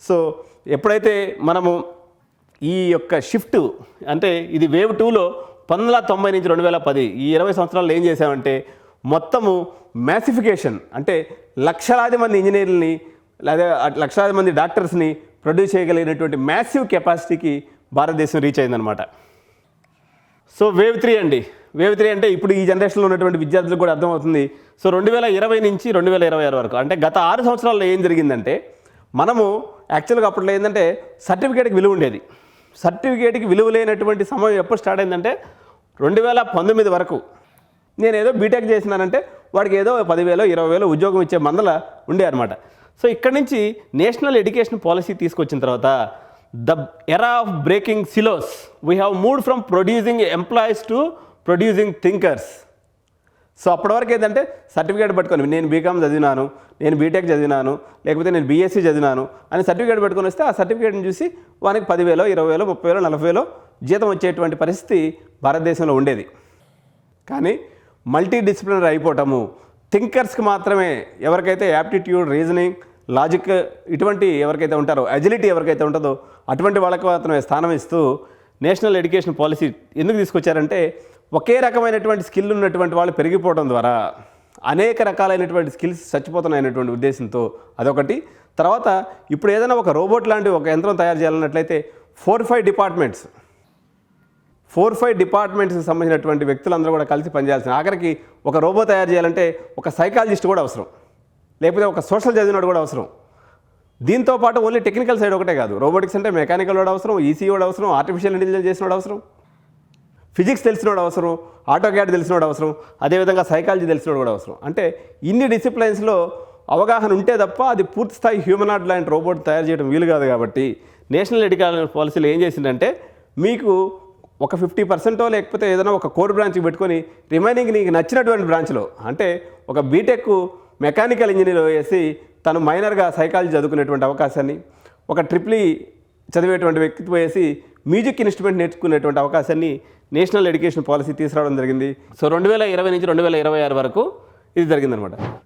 So ఎప్పుడైతే మనము ఈ యొక్క షిఫ్ట్ అంటే ఇది వేవ్ 2లో 1990 నుంచి 2010 ఈ 20 సంవత్సరాల్లో ఏం చేసామంటే మొత్తము మ్యాసిఫికేషన్ అంటే లక్షలాది మంది ఇంజనీర్లని లేదా లక్షలాది మంది డాక్టర్స్ని ప్రొడ్యూస్ చేయగలిగినటువంటి మ్యాసివ్ కెపాసిటీకి భారతదేశం రీచ్ అయిందనమాట. సో వేవ్ 3 అండి. వేవ్ 3 అంటే ఇప్పుడు ఈ జనరేషన్లో ఉన్నటువంటి విద్యార్థులకు కూడా అర్థమవుతుంది. సో 2020 నుంచి 2026 వరకు అంటే గత 6 సంవత్సరాల్లో ఏం జరిగిందంటే మనము యాక్చువల్గా అప్పట్లో ఏంటంటే సర్టిఫికేట్కి విలువ ఉండేది. సర్టిఫికేట్కి విలువ లేనటువంటి సమయం ఎప్పుడు స్టార్ట్ అయిందంటే 2019 వరకు. నేను ఏదో బీటెక్ చేసినానంటే వాడికి ఏదో 10,000 20,000 ఉద్యోగం ఇచ్చే మందల ఉండే అనమాట. సో ఇక్కడి నుంచి నేషనల్ ఎడ్యుకేషన్ పాలసీ తీసుకొచ్చిన తర్వాత the era of breaking silos we have moved from producing employees to producing thinkers. So అప్పటి వరకు ఏంటంటే సర్టిఫికేట్ పట్టుకొని నేను బీకామ్ చదివినాను, నేను బీటెక్ చదివినాను, లేకపోతే నేను బీఎస్సీ చదివినాను అని సర్టిఫికేట్ పెట్టుకొని వస్తే ఆ సర్టిఫికేట్ని చూసి వానికి 10,000 20,000 30,000 40,000 జీతం వచ్చేటువంటి పరిస్థితి భారతదేశంలో ఉండేది. కానీ మల్టీ డిసిప్లినరీ అయిపోవటము, థింకర్స్కి మాత్రమే ఎవరికైతే యాప్టిట్యూడ్, రీజనింగ్, లాజిక్ ఇటువంటి ఎవరికైతే ఉంటారో, అజిలిటీ ఎవరికైతే ఉంటుందో అటువంటి వాళ్ళకి మాత్రమే స్థానం ఇస్తూ నేషనల్ ఎడ్యుకేషన్ పాలసీ ఎందుకు తీసుకొచ్చారంటే ఒకే రకమైనటువంటి స్కిల్ ఉన్నటువంటి వాళ్ళు పెరిగిపోవడం ద్వారా అనేక రకాలైనటువంటి స్కిల్స్ చచ్చిపోతున్నాయనేటువంటి ఉద్దేశంతో అదొకటి. తర్వాత ఇప్పుడు ఏదైనా ఒక రోబోట్ లాంటి ఒక యంత్రం తయారు చేయాలన్నట్లయితే 4-5 డిపార్ట్మెంట్స్కి సంబంధించినటువంటి వ్యక్తులందరూ కూడా కలిసి పనిచేయాల్సిన, ఆఖరికి ఒక రోబో తయారు చేయాలంటే ఒక సైకాలజిస్ట్ కూడా అవసరం, లేకపోతే ఒక సోషల్ చదివినాడు కూడా అవసరం. దీంతో పాటు ఓన్లీ టెక్నికల్ సైడ్ ఒకటే కాదు, రోబోటిక్స్ అంటే మెకానికల్ వాడు అవసరం, ఈసీ వాడు అవసరం, ఆర్టిఫిషియల్ ఇంటెలిజెన్స్ చేసినవాడు అవసరం, ఫిజిక్స్ తెలిసినవాడు అవసరం, ఆటోక్యాడ్ తెలిసినవాడు అవసరం, అదేవిధంగా సైకాలజీ తెలిసినవాడు కూడా అవసరం. అంటే ఇన్ని డిసిప్లైన్స్లో అవగాహన ఉంటే తప్ప అది పూర్తి స్థాయి హ్యూమనాయిడ్ లాంటి రోబోట్ తయారు చేయడం వీలు కాదు. కాబట్టి నేషనల్ ఎడ్యుకేషన్ పాలసీలో ఏం చేసిందంటే మీకు ఒక 50% లేకపోతే ఏదైనా ఒక కోర్ బ్రాంచ్కి పెట్టుకొని రిమైనింగ్ నీకు నచ్చినటువంటి బ్రాంచ్లో అంటే ఒక బీటెక్ మెకానికల్ ఇంజనీర్ వేసి తను మైనర్గా సైకాలజీ చదువుకునేటువంటి అవకాశాన్ని, ఒక ట్రిపుల్ ఈ చదివేటువంటి వ్యక్తి వేసి మ్యూజిక్ ఇన్స్ట్రుమెంట్ నేర్చుకునేటువంటి అవకాశాన్ని నేషనల్ ఎడ్యుకేషన్ పాలసీ తీసుకురావడం జరిగింది. సో 2020 నుంచి 2026 వరకు ఇది జరిగిందనమాట.